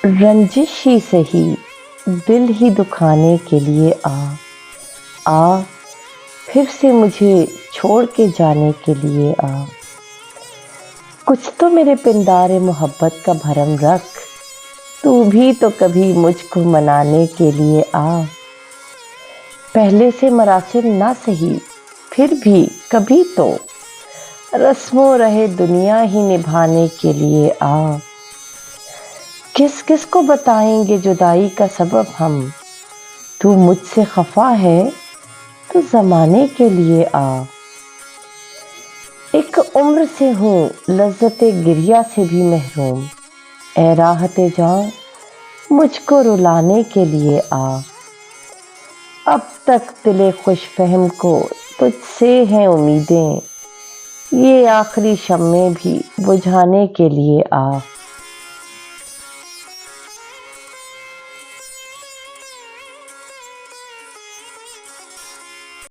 रंजिश ही सही, दिल ही दुखाने के लिए आ फिर से मुझे छोड़ के जाने के लिए आ। कुछ तो मेरे पिंडारे मोहब्बत का भरम रख, तू भी तो कभी मुझको मनाने के लिए आ। पहले से मरासिम ना सही, फिर भी कभी तो रस्मों रहे दुनिया ही निभाने के लिए आ। किस किस को बताएंगे जुदाई का सबब हम, तू मुझसे खफा है तो जमाने के लिए आ। एक उम्र से हूँ लज्जते गिरिया से भी महरूम, ए राहते जान मुझको रुलाने के लिए आ। अब तक दिले खुश फहम को तुझसे हैं उम्मीदें, ये आखिरी शम्मे भी बुझाने के लिए आ।